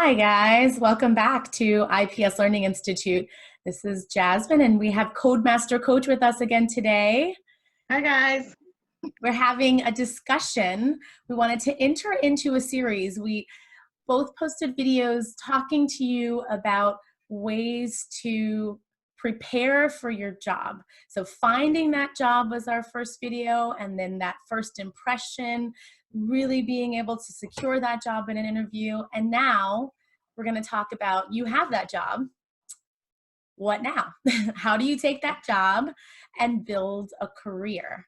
Hi guys, welcome back to IPS Learning Institute. This is Jasmine and we have CodeMasterCoach with us again today. Hi guys. We're having a discussion. We wanted to enter into a series. We both posted videos talking to you about ways to prepare for your job. So finding that job was our first video, and then that first impression, really being able to secure that job in an interview. And now we're going to talk about you have that job. What now? How do you take that job and build a career?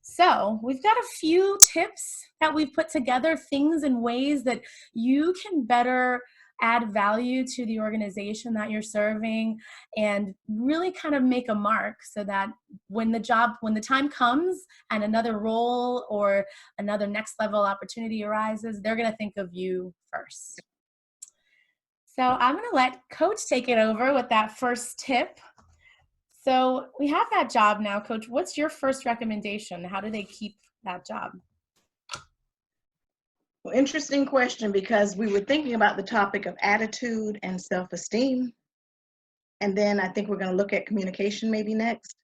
So we've got a few tips that we've put together, things and ways that you can better add value to the organization that you're serving and really kind of make a mark so that when the time comes and another role or another next level opportunity arises, they're going to think of you first. So I'm going to let Coach take it over with that first tip. So we have that job now, Coach. What's your first recommendation? How do they keep that job? Well, interesting question, because we were thinking about the topic of attitude and self-esteem. And then I think we're going to look at communication maybe next.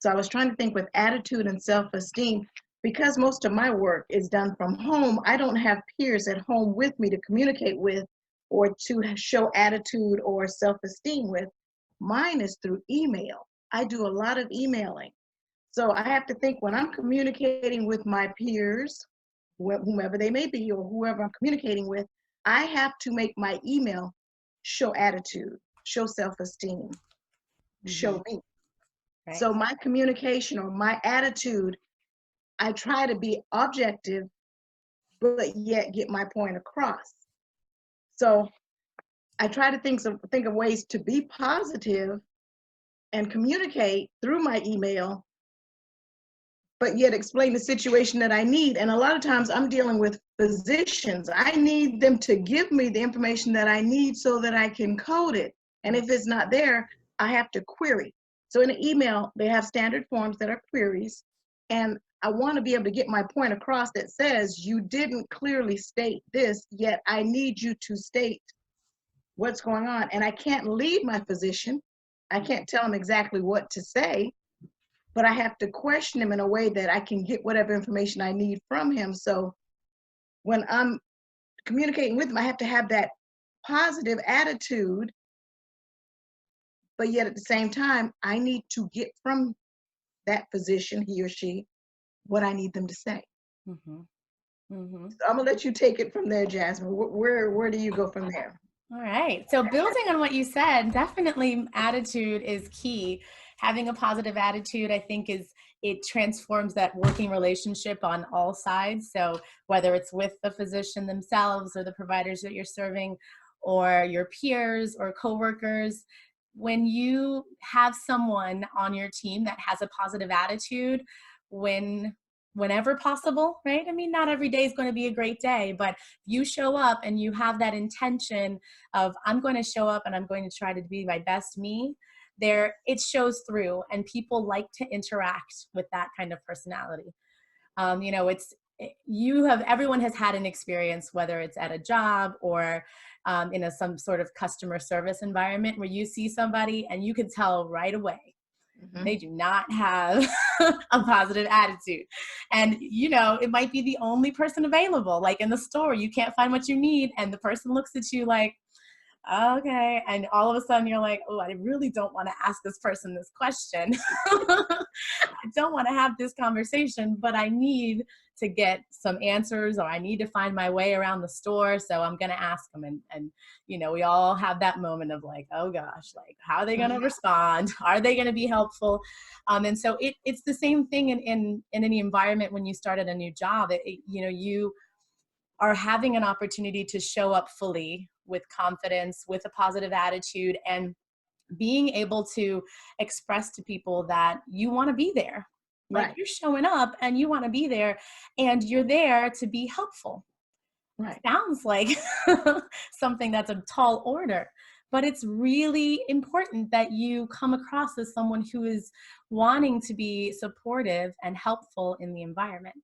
So I was trying to think with attitude and self-esteem, because most of my work is done from home. I don't have peers at home with me to communicate with or to show attitude or self-esteem with. Mine is through email. I do a lot of emailing. So I have to think when I'm communicating with my peers, whomever they may be or whoever I'm communicating with, I have to make my email show attitude, show self-esteem, show me. Right. So my communication or my attitude, I try to be objective, but yet get my point across. So I try to think of ways to be positive and communicate through my email, but yet explain the situation that I need. And a lot of times I'm dealing with physicians. I need them to give me the information that I need so that I can code it. And if it's not there, I have to query. So in an email, they have standard forms that are queries. And I want to be able to get my point across that says, you didn't clearly state this, yet I need you to state what's going on. And I can't lead my physician. I can't tell him exactly what to say, but I have to question him in a way that I can get whatever information I need from him. So when I'm communicating with him, I have to have that positive attitude, but yet at the same time, I need to get from that physician, he or she, what I need them to say. Mm-hmm. Mm-hmm. So I'm gonna let you take it from there, Jasmine. Where do you go from there? All right. So building on what you said, definitely attitude is key. Having a positive attitude, I think, it transforms that working relationship on all sides. So whether it's with the physician themselves or the providers that you're serving or your peers or coworkers, when you have someone on your team that has a positive attitude, whenever possible, right? I mean, not every day is going to be a great day, but you show up and you have that intention of, I'm going to show up and I'm going to try to be my best me, there, it shows through, and people like to interact with that kind of personality. Everyone has had an experience, whether it's at a job or in some sort of customer service environment where you see somebody and you can tell right away, they do not have a positive attitude. And, it might be the only person available, like in the store, you can't find what you need. And the person looks at you like, okay. And all of a sudden you're like, oh, I really don't want to ask this person this question. I don't want to have this conversation, but I need to get some answers, or I need to find my way around the store. So I'm going to ask them. And, we all have that moment of like, oh gosh, like, how are they going to respond? Are they going to be helpful? And so it's the same thing in any environment when you start at a new job. You are having an opportunity to show up fully with confidence, with a positive attitude, and being able to express to people that you want to be there. Right. Like, you're showing up and you want to be there, and you're there to be helpful. Right. It sounds like something that's a tall order, but it's really important that you come across as someone who is wanting to be supportive and helpful in the environment.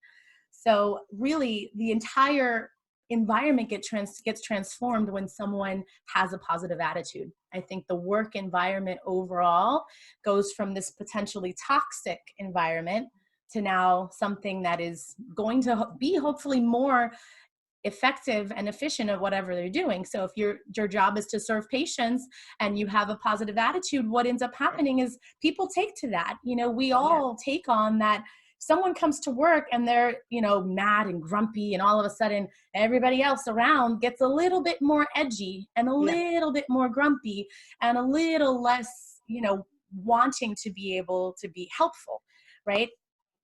So really, the entire environment gets transformed when someone has a positive attitude. I think the work environment overall goes from this potentially toxic environment to now something that is going to be hopefully more effective and efficient at whatever they're doing. So if your job is to serve patients and you have a positive attitude, what ends up happening is people take to that. You know, we all take on that. Someone comes to work and they're, you know, mad and grumpy, and all of a sudden everybody else around gets a little bit more edgy and a little bit more grumpy and a little less, you know, wanting to be able to be helpful, right?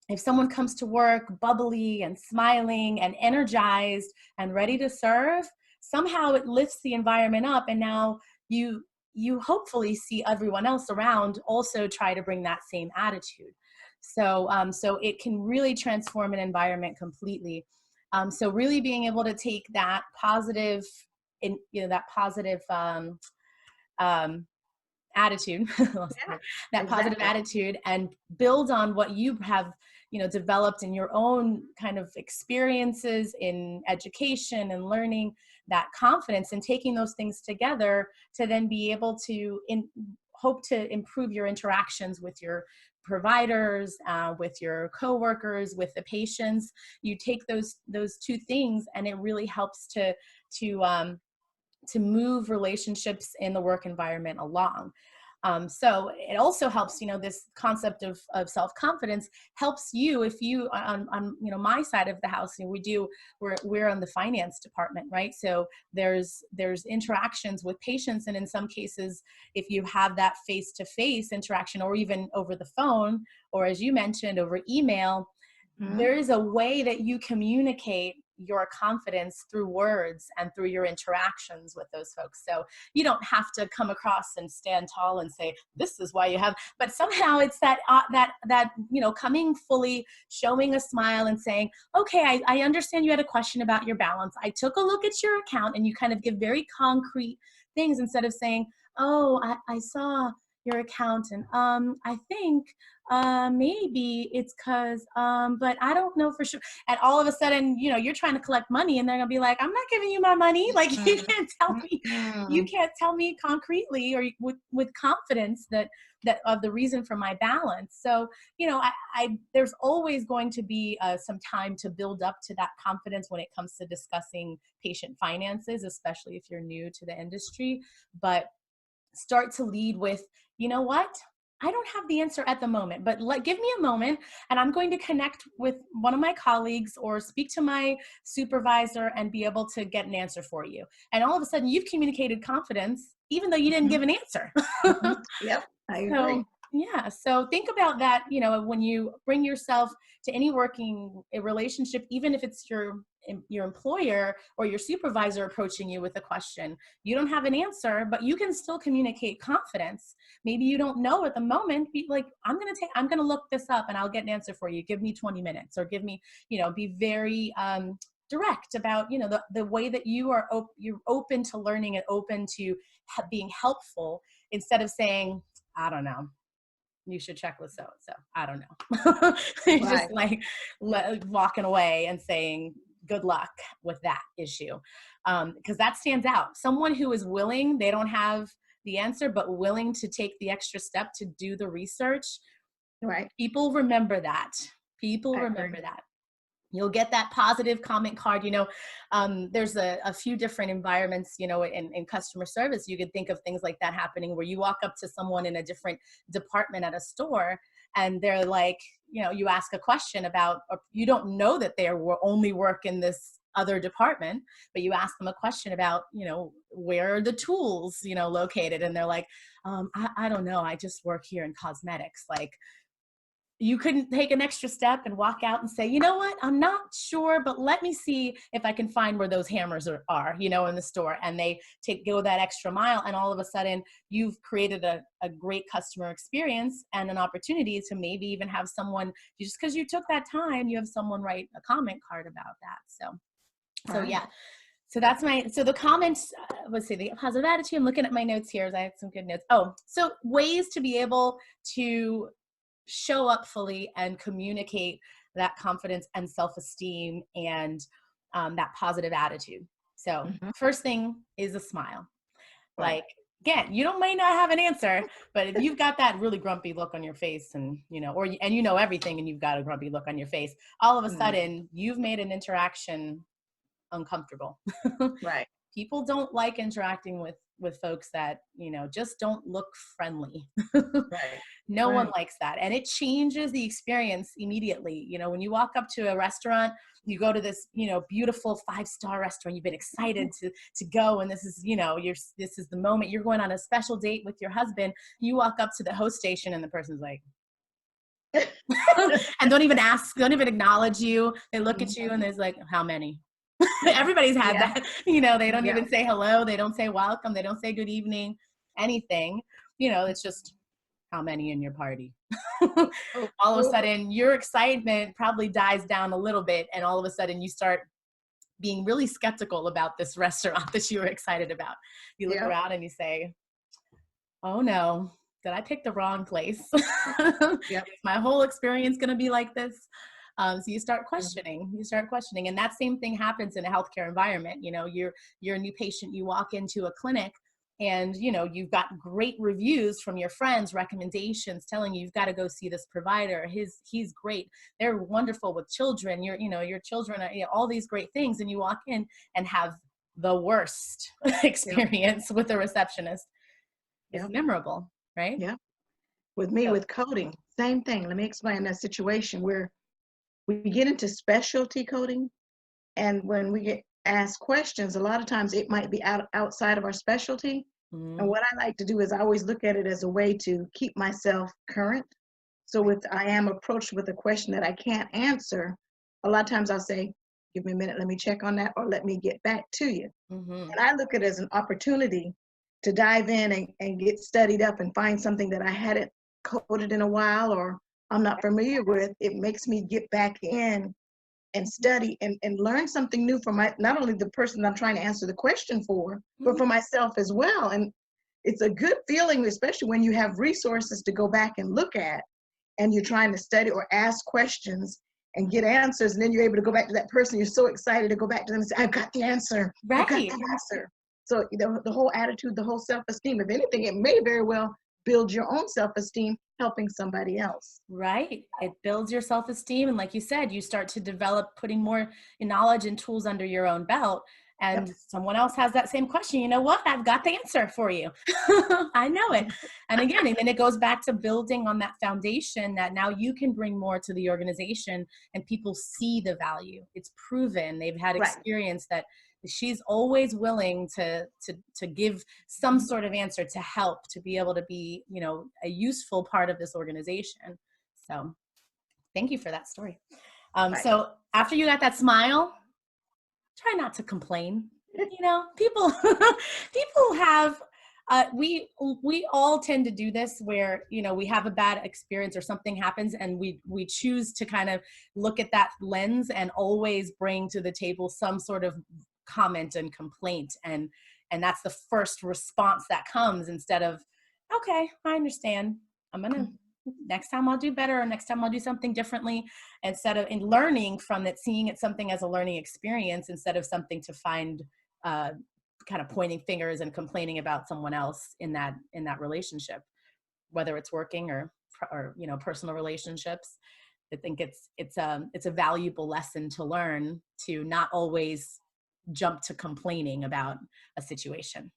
If someone comes to work bubbly and smiling and energized and ready to serve, somehow it lifts the environment up, and now you hopefully see everyone else around also try to bring that same attitude. So so it can really transform an environment completely. So really being able to take that positive, that positive attitude, that positive attitude, and build on what you have, you know, developed in your own kind of experiences in education and learning, that confidence, and taking those things together to then be able to hope to improve your interactions with your providers, with your coworkers, with the patients. You take those two things, and it really helps to move relationships in the work environment along. So it also helps, you know, this concept of self-confidence helps you if you on you know, my side of the house, you know, we're on the finance department, right? So there's interactions with patients, and in some cases, if you have that face-to-face interaction, or even over the phone, or as you mentioned, over email, there is a way that you communicate your confidence through words and through your interactions with those folks. So you don't have to come across and stand tall and say, this is why you have, but somehow it's that, you know, coming fully, showing a smile and saying, okay, I understand you had a question about your balance. I took a look at your account, and you kind of give very concrete things instead of saying, oh, I saw your account, and I think maybe it's because but I don't know for sure. And all of a sudden, you know, you're trying to collect money, and they're gonna be like, I'm not giving you my money. Like, you can't tell me concretely or with confidence that of the reason for my balance. So, you know, I there's always going to be some time to build up to that confidence when it comes to discussing patient finances, especially if you're new to the industry. But start to lead with, you know what? I don't have the answer at the moment, but give me a moment, and I'm going to connect with one of my colleagues or speak to my supervisor and be able to get an answer for you. And all of a sudden you've communicated confidence, even though you didn't give an answer. Yep, I agree. So, yeah. So think about that, you know, when you bring yourself to any working relationship, even if it's your employer or your supervisor approaching you with a question, you don't have an answer, but you can still communicate confidence. Maybe you don't know at the moment, be like, I'm going to look this up and I'll get an answer for you. Give me 20 minutes, or give me, you know, be very, direct about, you know, the way that you're open to learning and open to being helpful, instead of saying, I don't know, you should check with so-and-so. I don't know. Just like walking away and saying, good luck with that issue. Because that stands out. Someone who is willing, they don't have the answer, but willing to take the extra step to do the research. Right. People remember that. People remember that. You'll get that positive comment card. You know, there's a few different environments, you know, in customer service. You could think of things like that happening, where you walk up to someone in a different department at a store, and they're like, you know, you ask a question about, or you don't know that they only work in this other department, but you ask them a question about, you know, where are the tools, you know, located? And they're like, I don't know. I just work here in cosmetics. Like, you couldn't take an extra step and walk out and say, you know what, I'm not sure, but let me see if I can find where those hammers are, you know, in the store. And they go that extra mile, and all of a sudden you've created a great customer experience and an opportunity to maybe even have someone, just because you took that time, you have someone write a comment card about that. So yeah. So that's so the comments, let's see, the positive attitude. I'm looking at my notes here. I have some good notes. Oh, so ways to be able to show up fully and communicate that confidence and self-esteem, and that positive attitude. So first thing is a smile. Right. Like, again, you might not have an answer, but if you've got that really grumpy look on your face and, and you know everything and you've got a grumpy look on your face, all of a sudden you've made an interaction uncomfortable. Right. People don't like interacting with folks that, just don't look friendly. Right. No one likes that. And it changes the experience immediately. When you walk up to a restaurant, you go to this, beautiful 5-star restaurant, you've been excited to go. And this is, this is the moment you're going on a special date with your husband. You walk up to the host station and the person's like, and don't even acknowledge you. They look at you and there's like, how many? Everybody's had that. They don't even say hello. They don't say welcome. They don't say good evening, anything. It's just, how many in your party? All of a sudden your excitement probably dies down a little bit. And all of a sudden you start being really skeptical about this restaurant that you were excited about. You look around and you say, oh no, did I pick the wrong place? Is my whole experience going to be like this? So you start questioning, and that same thing happens in a healthcare environment. You're a new patient, you walk into a clinic and, you've got great reviews from your friends, recommendations telling you've got to go see this provider. He's great. They're wonderful with children. Your children are, all these great things. And you walk in and have the worst experience with a receptionist. It's memorable, right? Yeah. With me, with coding, same thing. Let me explain that situation where we get into specialty coding, and when we get asked questions, a lot of times it might be outside of our specialty. And what I like to do is I always look at it as a way to keep myself current. So I am approached with a question that I can't answer, a lot of times I'll say, give me a minute, let me check on that, or let me get back to you. And I look at it as an opportunity to dive in and get studied up and find something that I hadn't coded in a while or I'm not familiar with. It makes me get back in and study and learn something new for not only the person I'm trying to answer the question for, but for myself as well. And it's a good feeling, especially when you have resources to go back and look at and you're trying to study or ask questions and get answers. And then you're able to go back to that person. You're so excited to go back to them and say, I've got the answer. Right. I've got the answer. So the whole attitude, the whole self-esteem, if anything, it may very well build your own self-esteem helping somebody else. Right. It builds your self-esteem. And like you said, you start to develop putting more knowledge and tools under your own belt. And someone else has that same question. You know what? I've got the answer for you. I know it. And again, and then it goes back to building on that foundation that now you can bring more to the organization and people see the value. It's proven. They've had experience that she's always willing to give some sort of answer to help, to be able to be, a useful part of this organization. So thank you for that story. So after you got that smile, try not to complain. People have, we all tend to do this where, we have a bad experience or something happens and we choose to kind of look at that lens and always bring to the table some sort of comment and complaint. And that's the first response that comes instead of, okay, I understand. Next time I'll do better, or next time I'll do something differently, instead of in learning from it, seeing it something as a learning experience instead of something to find kind of pointing fingers and complaining about someone else in that relationship, whether it's working or personal relationships. I think it's a valuable lesson to learn, to not always jump to complaining about a situation,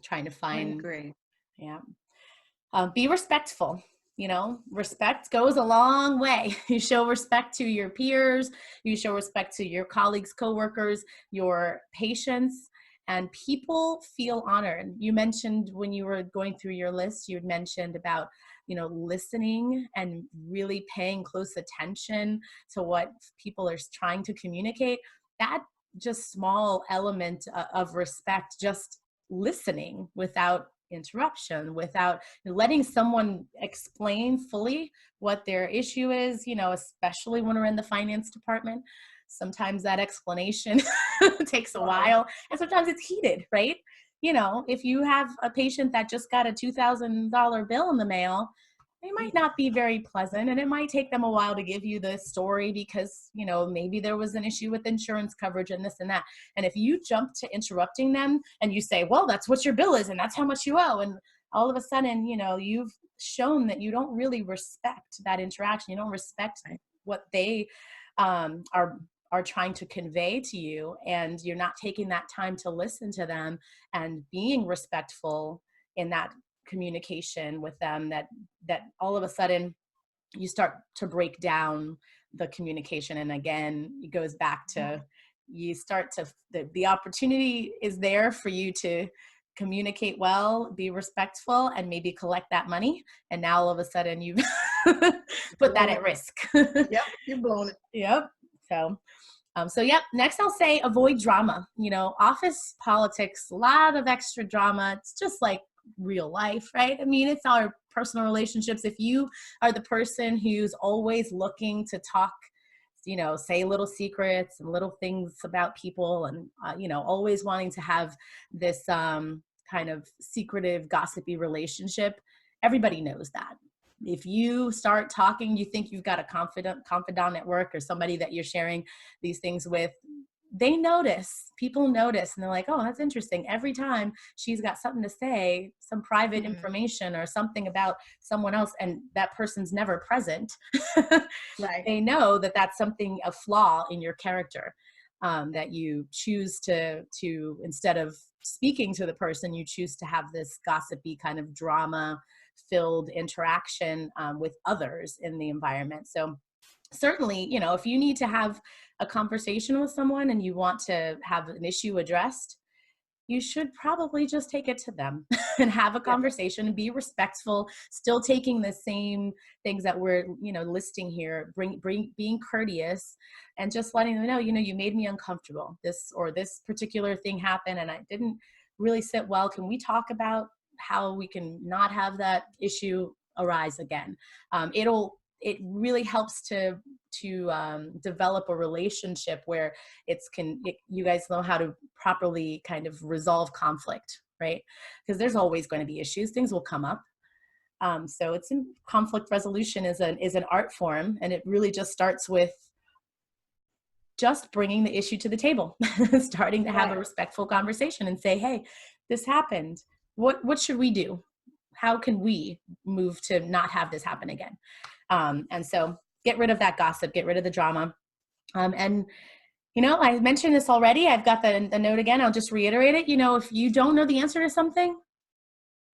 trying to find. I agree. Be respectful. Respect goes a long way. You show respect to your peers, you show respect to your colleagues, coworkers, your patients, and people feel honored. You mentioned when you were going through your list, you had mentioned about, listening and really paying close attention to what people are trying to communicate. That just small element of respect, just listening without interruption, without letting someone explain fully what their issue is, especially when we're in the finance department. Sometimes that explanation takes a while, and sometimes it's heated, right? If you have a patient that just got a $2,000 bill in the mail, they might not be very pleasant, and it might take them a while to give you the story because, you know, maybe there was an issue with insurance coverage and this and that. And if you jump to interrupting them and you say, well, that's what your bill is and that's how much you owe, and all of a sudden, you know, you've shown that you don't really respect that interaction. You don't respect what they are trying to convey to you, and you're not taking that time to listen to them and being respectful in that communication with them, that all of a sudden you start to break down the communication. And again, it goes back to, you start to, the opportunity is there for you to communicate well, be respectful, and maybe collect that money. And now all of a sudden you've put that at risk. Yep, you've blown it. Yep. So yep. Next, I'll say avoid drama. You know, office politics, a lot of extra drama. It's just like real life, right? I mean, it's our personal relationships. If you are the person who's always looking to talk, you know, say little secrets and little things about people, and you know, always wanting to have this kind of secretive, gossipy relationship, everybody knows that. If you start talking, you think you've got a confidant at work or somebody that you're sharing these things with, they notice, people notice, and they're like, oh, that's interesting. Every time she's got something to say, some private information or something about someone else, and that person's never present, right. They know that that's something, a flaw in your character, that you choose to, instead of speaking to the person, you choose to have this gossipy kind of drama filled interaction with others in the environment. So certainly, you know, if you need to have a conversation with someone and you want to have an issue addressed, you should probably just take it to them and have a conversation and be respectful, still taking the same things that we're, you know, listing here, being courteous, and just letting them know, you know, you made me uncomfortable. This particular thing happened and I didn't really sit well. Can we talk about how we can not have that issue arise again? It really helps to develop a relationship where you guys know how to properly kind of resolve conflict, right? Because there's always going to be issues, things will come up. So conflict resolution is an art form, and it really just starts with just bringing the issue to the table, starting to have a respectful conversation and say, hey, this happened. What should we do? How can we move to not have this happen again? And so get rid of that gossip, get rid of the drama. And, you know, I mentioned this already. I've got the note again. I'll just reiterate it. You know, if you don't know the answer to something,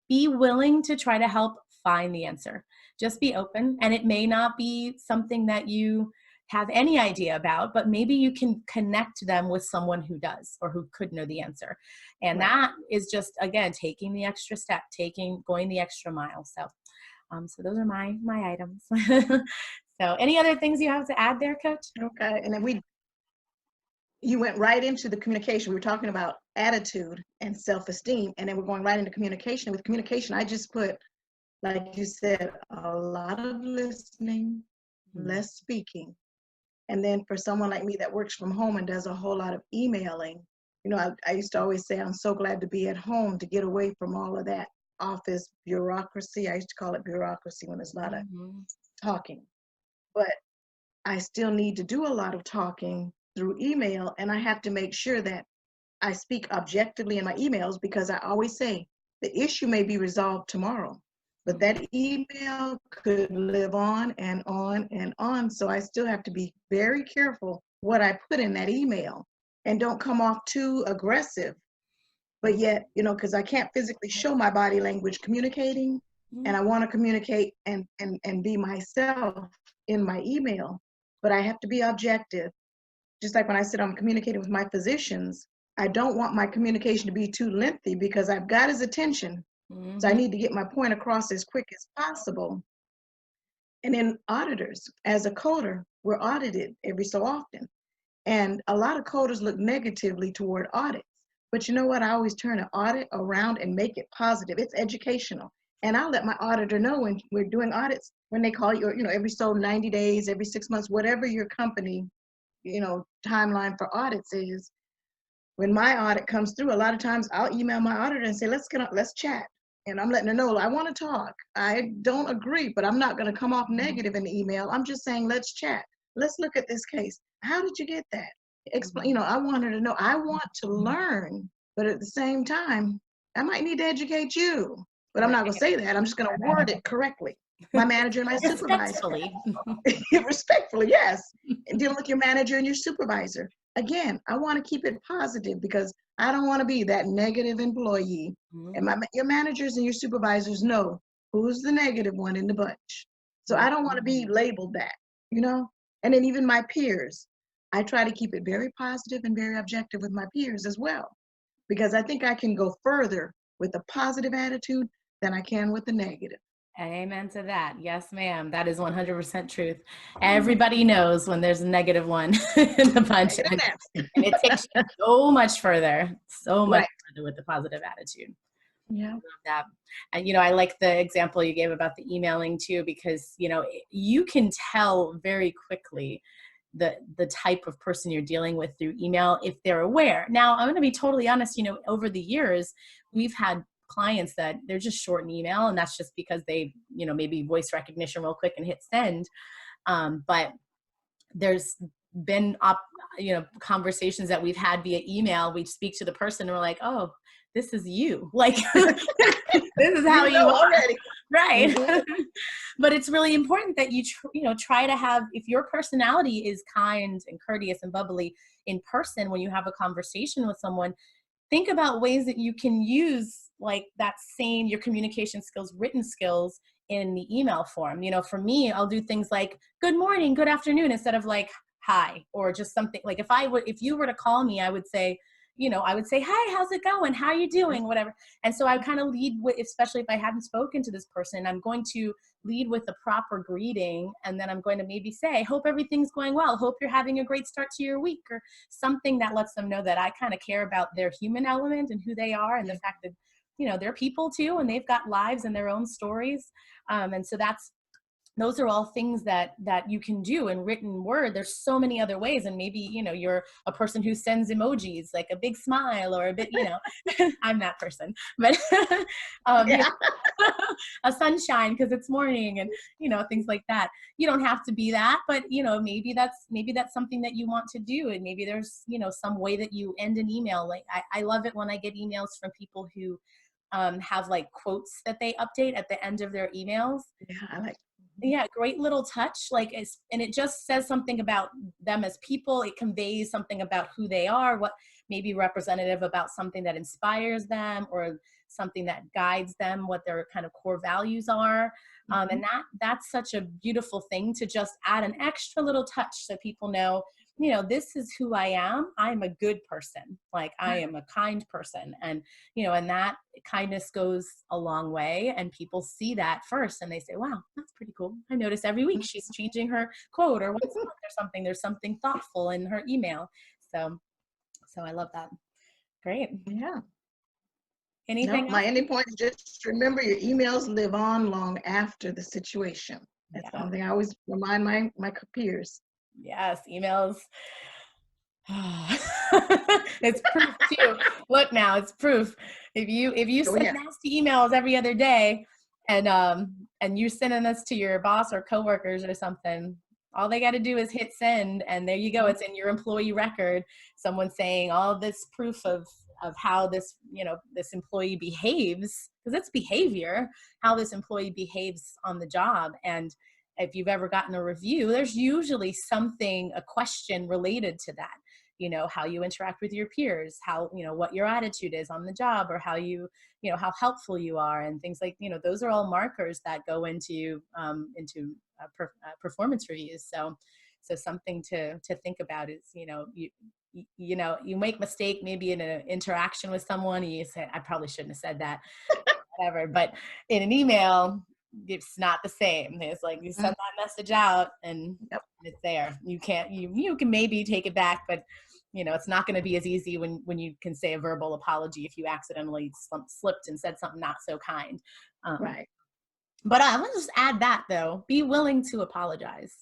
be willing to try to help find the answer. Just be open. And it may not be something that you have any idea about, but maybe you can connect them with someone who does or who could know the answer. And that is just, again, taking the extra step, going the extra mile. So those are my items. So any other things you have to add there, Coach? Okay. And then you went right into the communication. We were talking about attitude and self-esteem, and then we're going right into communication. With communication, I just put, like you said, a lot of listening, less speaking. And then for someone like me that works from home and does a whole lot of emailing, you know, I used to always say, I'm so glad to be at home to get away from all of that office bureaucracy. I used to call it bureaucracy when there's a lot of talking. But I still need to do a lot of talking through email, and I have to make sure that I speak objectively in my emails, because I always say the issue may be resolved tomorrow, but that email could live on and on and on. So I still have to be very careful what I put in that email and don't come off too aggressive. But yet, you know, because I can't physically show my body language communicating, and I want to communicate and be myself in my email, but I have to be objective. Just like when I said I'm communicating with my physicians, I don't want my communication to be too lengthy because I've got his attention. So I need to get my point across as quick as possible. And then auditors, as a coder, we're audited every so often. And a lot of coders look negatively toward audits. But you know what? I always turn an audit around and make it positive. It's educational. And I'll let my auditor know when we're doing audits, when they call you, you know, every so 90 days, every 6 months, whatever your company, you know, timeline for audits is. When my audit comes through, a lot of times I'll email my auditor and say, let's chat. And I'm letting her know, I want to talk. I don't agree, but I'm not going to come off negative in the email. I'm just saying, let's chat. Let's look at this case. How did you get that? Explain, I want her to know, I want to learn, but at the same time, I might need to educate you. But I'm not going to say that. I'm just going to word it correctly. My manager and my supervisor. Respectfully. Respectfully, yes. And dealing with your manager and your supervisor. Again, I want to keep it positive because I don't want to be that negative employee. And your managers and your supervisors know who's the negative one in the bunch. So I don't want to be labeled that, And then even my peers, I try to keep it very positive and very objective with my peers as well, because I think I can go further with a positive attitude than I can with the negative. Amen to that. Yes, ma'am. That is 100% truth. Everybody knows when there's a negative one in the bunch. And it takes you so much further further with the positive attitude. Yeah. I love that. And, I like the example you gave about the emailing too, because, you can tell very quickly the type of person you're dealing with through email if they're aware. Now, I'm going to be totally honest, over the years, we've had clients that they're just short in email, and that's just because they, maybe voice recognition real quick and hit send. But there's been conversations that we've had via email. We speak to the person and we're like, oh, this is you. Like, this is how you are. Already. Right. Mm-hmm. But it's really important that you try to have, if your personality is kind and courteous and bubbly in person, when you have a conversation with someone, think about ways that you can use like that same, your communication skills, written skills in the email form. For me, I'll do things like good morning, good afternoon, instead of like hi, or just something like if you were to call me, I would say, hi, how's it going? How are you doing? Whatever. And so I kind of lead with, especially if I hadn't spoken to this person, I'm going to lead with a proper greeting. And then I'm going to maybe say, hope everything's going well. Hope you're having a great start to your week, or something that lets them know that I kind of care about their human element and who they are, and the fact that, they're people too, and they've got lives and their own stories. And so those are all things that you can do in written word. There's so many other ways. And maybe, you're a person who sends emojis, like a big smile or a bit, I'm that person, but a sunshine because it's morning, and, things like that. You don't have to be that, but, maybe that's something that you want to do. And maybe there's, some way that you end an email. Like I love it when I get emails from people who have like quotes that they update at the end of their emails. Yeah, I like. Yeah, great little touch. And it just says something about them as people. It conveys something about who they are, what may be representative about something that inspires them, or something that guides them, what their kind of core values are. And that's such a beautiful thing, to just add an extra little touch so people know, this is who I am. I'm a good person. Like, I am a kind person. And, and that kindness goes a long way. And people see that first and they say, wow, that's pretty cool. I notice every week she's changing her quote, or once a month or something. There's something thoughtful in her email. So I love that. Great. Yeah. Anything else? My ending point is just remember, your emails live on long after the situation. That's something I always remind my peers. Yes, emails. It's proof too. Look, now it's proof. If you send nasty emails every other day, and you're sending this to your boss or coworkers or something, all they got to do is hit send, and there you go. It's in your employee record. Someone saying all this proof of how this this employee behaves, because it's behavior, how this employee behaves on the job. And if you've ever gotten a review, there's usually a question related to that, how you interact with your peers, how, what your attitude is on the job, or how how helpful you are, and things like, those are all markers that go into performance reviews. So something to think about is, you make mistake maybe in an interaction with someone, and you say, I probably shouldn't have said that, whatever. But in an email, it's not the same. It's like you send that message out, and it's there. You can maybe take it back, but it's not going to be as easy when you can say a verbal apology if you accidentally slipped and said something not so kind. Right. But I want to just add that, though, be willing to apologize.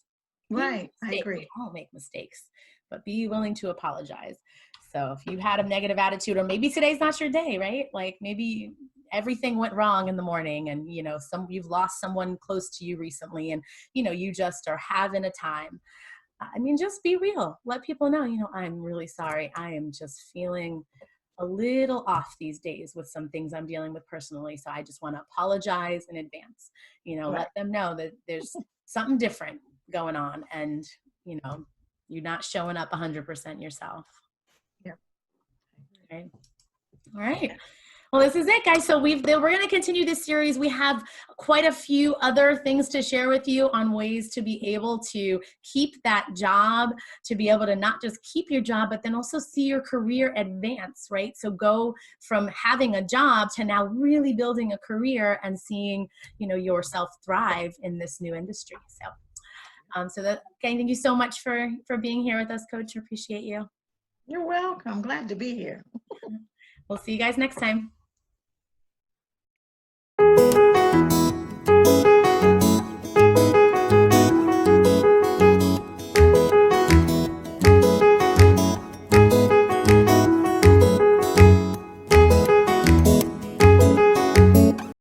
Right. I agree. We all make mistakes, but be willing to apologize. So if you had a negative attitude, or maybe today's not your day, right? Like maybe everything went wrong in the morning, and you've lost someone close to you recently, and you just are having a time. I mean, just be real. Let people know, I'm really sorry. I am just feeling a little off these days with some things I'm dealing with personally. So I just want to apologize in advance. Right. Let them know that there's something different going on, and, you're not showing up 100% yourself. Yeah. Okay. All right. Well, this is it, guys. So we're going to continue this series. We have quite a few other things to share with you on ways to be able to keep that job, to be able to not just keep your job, but then also see your career advance, right? So go from having a job to now really building a career and seeing, yourself thrive in this new industry. Okay, thank you so much for being here with us, Coach. Appreciate you. You're welcome. Glad to be here. We'll see you guys next time.